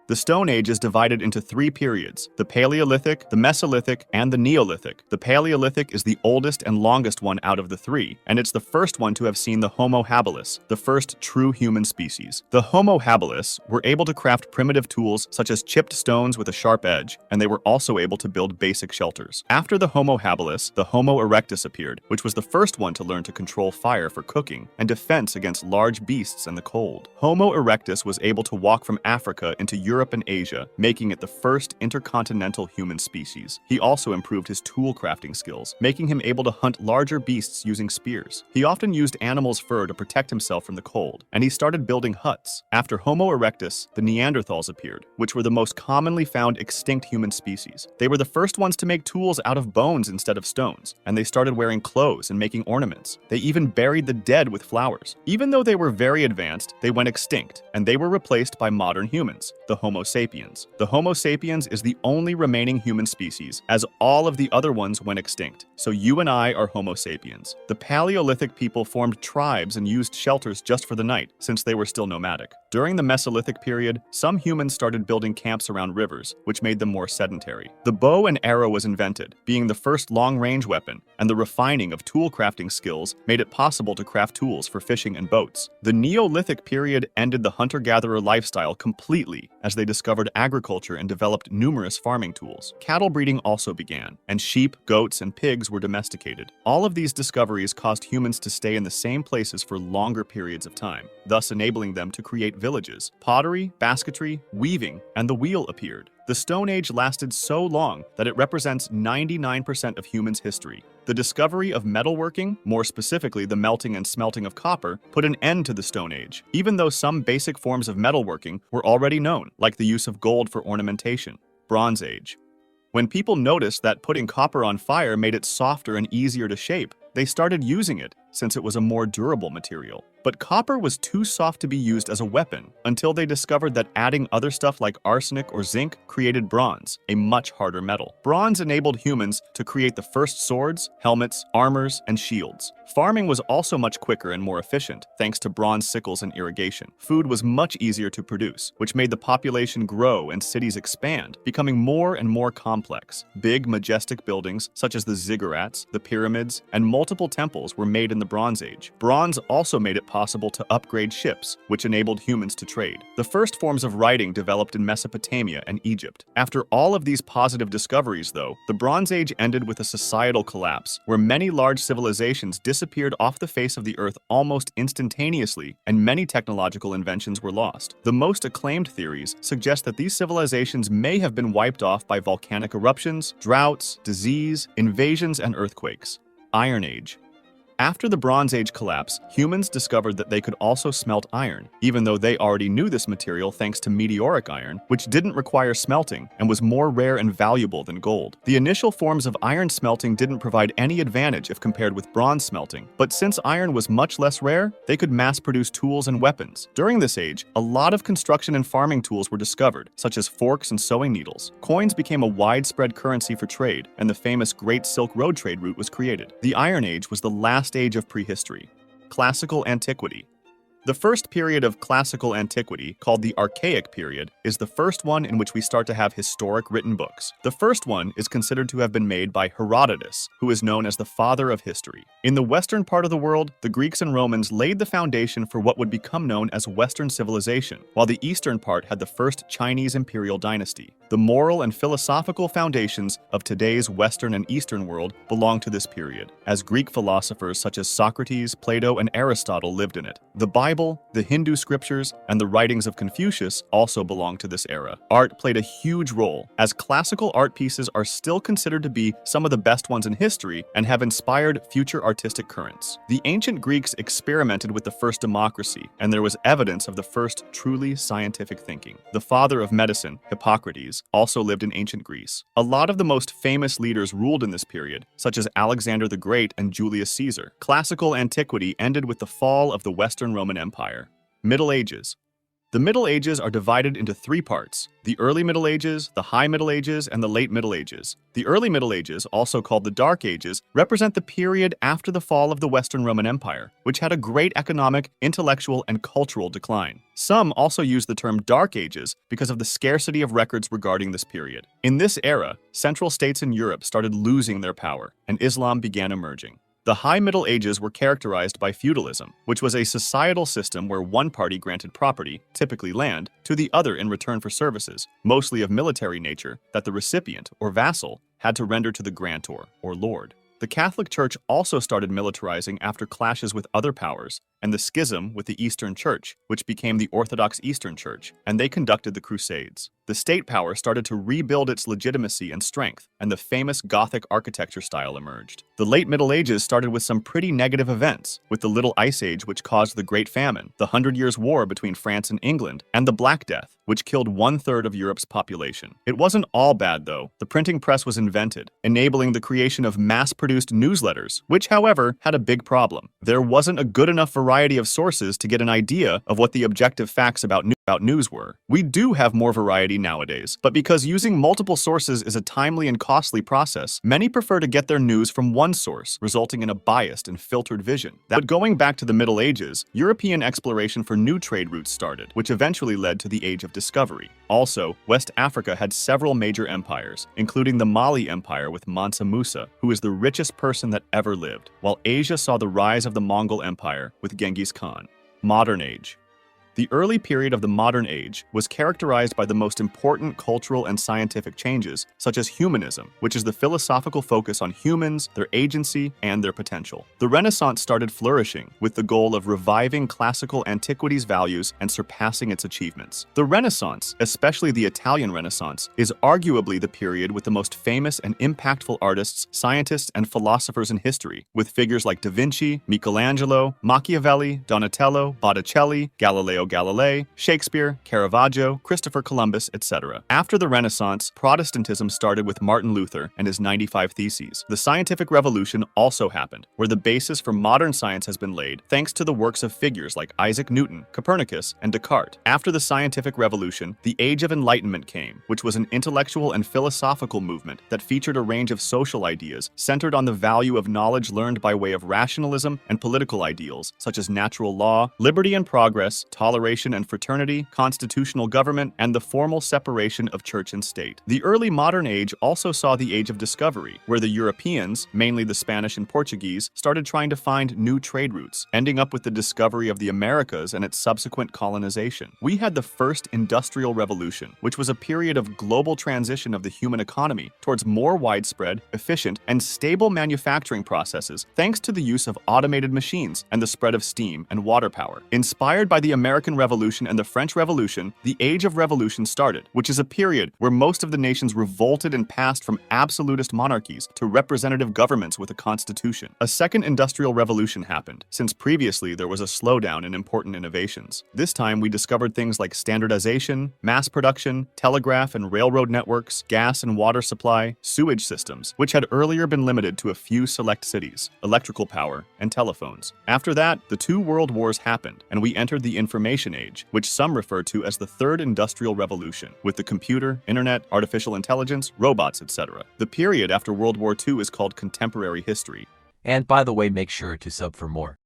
The Stone Age is divided into three periods: the Paleolithic, the Mesolithic, and the Neolithic. The Paleolithic is the oldest and longest one out of the three, and it's the first one to have seen the Homo habilis, the first true human species. The Homo habilis were able to craft primitive tools such as chipped stones with a sharp edge, and they were also able to build basic shelters. After the Homo habilis, the Homo erectus appeared, which was the first one to learn to control fire for cooking and defense against large beasts and the cold. Homo erectus was able to walk from Africa into Europe and Asia, making it the first intercontinental human species. He also improved his tool crafting skills, making him able to hunt larger beasts using spears. He often used animals' fur to protect himself from the cold, and he started building huts. After Homo erectus, the Neanderthals appeared, which were the most commonly found extinct human species. They were the first ones to make tools out of bones instead of stones, and they started wearing clothes and making ornaments. They even buried the dead with flowers. Even though they were very advanced, they went extinct, and they were replaced by modern humans, the Homo sapiens. The Homo sapiens is the only remaining human species, as all of the other ones went extinct. So you and I are Homo sapiens. The Paleolithic people formed tribes and used shelters just for the night, since they were still nomadic. During the Mesolithic period, some humans started building camps around rivers, which made them more sedentary. The bow and arrow was invented, being the first long-range weapon, and the refining of tool crafting skills made it possible to craft tools for fishing and boats. The Neolithic period ended the hunter-gatherer lifestyle completely, as they discovered agriculture and developed numerous farming tools. Cattle breeding also began, and sheep, goats, and pigs were domesticated. All of these discoveries caused humans to stay in the same places for longer periods of time, thus enabling them to create villages. Pottery, basketry, weaving, and the wheel appeared. The Stone Age lasted so long that it represents 99% of humans' history. The discovery of metalworking, more specifically the melting and smelting of copper, put an end to the Stone Age, even though some basic forms of metalworking were already known, like the use of gold for ornamentation. Bronze Age. When people noticed that putting copper on fire made it softer and easier to shape, they started using it, since it was a more durable material. But copper was too soft to be used as a weapon until they discovered that adding other stuff like arsenic or zinc created bronze, a much harder metal. Bronze enabled humans to create the first swords, helmets, armors, and shields. Farming was also much quicker and more efficient, thanks to bronze sickles and irrigation. Food was much easier to produce, which made the population grow and cities expand, becoming more and more complex. Big, majestic buildings, such as the ziggurats, the pyramids, and multiple temples were made in the Bronze Age. Bronze also made it possible to upgrade ships, which enabled humans to trade. The first forms of writing developed in Mesopotamia and Egypt. After all of these positive discoveries, though, the Bronze Age ended with a societal collapse, where many large civilizations disappeared off the face of the earth almost instantaneously, and many technological inventions were lost. The most acclaimed theories suggest that these civilizations may have been wiped off by volcanic eruptions, droughts, disease, invasions, and earthquakes. Iron Age. After the Bronze Age collapse, humans discovered that they could also smelt iron, even though they already knew this material thanks to meteoric iron, which didn't require smelting and was more rare and valuable than gold. The initial forms of iron smelting didn't provide any advantage if compared with bronze smelting, but since iron was much less rare, they could mass-produce tools and weapons. During this age, a lot of construction and farming tools were discovered, such as forks and sewing needles. Coins became a widespread currency for trade, and the famous Great Silk Road trade route was created. The Iron Age was the last age of prehistory. Classical Antiquity. The first period of classical antiquity, called the Archaic period, is the first one in which we start to have historic written books. The first one is considered to have been made by Herodotus, who is known as the father of history. In the western part of the world, the Greeks and Romans laid the foundation for what would become known as Western civilization, while the eastern part had the first Chinese imperial dynasty. The moral and philosophical foundations of today's Western and Eastern world belong to this period, as Greek philosophers such as Socrates, Plato, and Aristotle lived in it. The Bible, the Hindu scriptures, and the writings of Confucius also belong to this era. Art played a huge role, as classical art pieces are still considered to be some of the best ones in history and have inspired future artistic currents. The ancient Greeks experimented with the first democracy, and there was evidence of the first truly scientific thinking. The father of medicine, Hippocrates, also lived in ancient Greece. A lot of the most famous leaders ruled in this period, such as Alexander the Great and Julius Caesar. Classical antiquity ended with the fall of the Western Roman Empire. Middle Ages. The Middle Ages are divided into three parts: the Early Middle Ages, the High Middle Ages, and the Late Middle Ages. The Early Middle Ages, also called the Dark Ages, represent the period after the fall of the Western Roman Empire, which had a great economic, intellectual, and cultural decline. Some also use the term Dark Ages because of the scarcity of records regarding this period. In this era, central states in Europe started losing their power, and Islam began emerging. The High Middle Ages were characterized by feudalism, which was a societal system where one party granted property, typically land, to the other in return for services, mostly of military nature, that the recipient, or vassal, had to render to the grantor, or lord. The Catholic Church also started militarizing after clashes with other powers, and the schism with the Eastern Church, which became the Orthodox Eastern Church, and they conducted the Crusades. The state power started to rebuild its legitimacy and strength, and the famous Gothic architecture style emerged. The late Middle Ages started with some pretty negative events, with the Little Ice Age, which caused the Great Famine, the 100 Years' War between France and England, and the Black Death, which killed 1/3 of Europe's population. It wasn't all bad, though. The printing press was invented, enabling the creation of mass-produced newsletters, which, however, had a big problem. There wasn't a good enough variety of sources to get an idea of what the objective facts about news were. We do have more variety nowadays, but because using multiple sources is a timely and costly process, many prefer to get their news from one source, resulting in a biased and filtered vision. But going back to the Middle Ages, European exploration for new trade routes started, which eventually led to the Age of Discovery. Also, West Africa had several major empires, including the Mali Empire with Mansa Musa, who is the richest person that ever lived, while Asia saw the rise of the Mongol Empire with Genghis Khan. Modern Age. The early period of the Modern Age was characterized by the most important cultural and scientific changes, such as humanism, which is the philosophical focus on humans, their agency, and their potential. The Renaissance started flourishing, with the goal of reviving classical antiquities values and surpassing its achievements. The Renaissance, especially the Italian Renaissance, is arguably the period with the most famous and impactful artists, scientists, and philosophers in history, with figures like Da Vinci, Michelangelo, Machiavelli, Donatello, Botticelli, Galileo Galilei, Shakespeare, Caravaggio, Christopher Columbus, etc. After the Renaissance, Protestantism started with Martin Luther and his 95 Theses. The scientific revolution also happened, where the basis for modern science has been laid thanks to the works of figures like Isaac Newton, Copernicus, and Descartes. After the scientific revolution, the Age of Enlightenment came, which was an intellectual and philosophical movement that featured a range of social ideas centered on the value of knowledge learned by way of rationalism and political ideals, such as natural law, liberty and progress, toleration and fraternity, constitutional government, and the formal separation of church and state. The early modern age also saw the Age of Discovery, where the Europeans, mainly the Spanish and Portuguese, started trying to find new trade routes, ending up with the discovery of the Americas and its subsequent colonization. We had the first industrial revolution, which was a period of global transition of the human economy towards more widespread, efficient, and stable manufacturing processes thanks to the use of automated machines and the spread of steam and water power. Inspired by the American Revolution and the French Revolution, the Age of Revolution started, which is a period where most of the nations revolted and passed from absolutist monarchies to representative governments with a constitution. A second industrial revolution happened, since previously there was a slowdown in important innovations. This time we discovered things like standardization, mass production, telegraph and railroad networks, gas and water supply, sewage systems, which had earlier been limited to a few select cities, electrical power, and telephones. After that, the two world wars happened, and we entered the information age, which some refer to as the Third Industrial Revolution, with the computer, internet, artificial intelligence, robots, etc. The period after World War II is called contemporary history. And by the way, make sure to sub for more.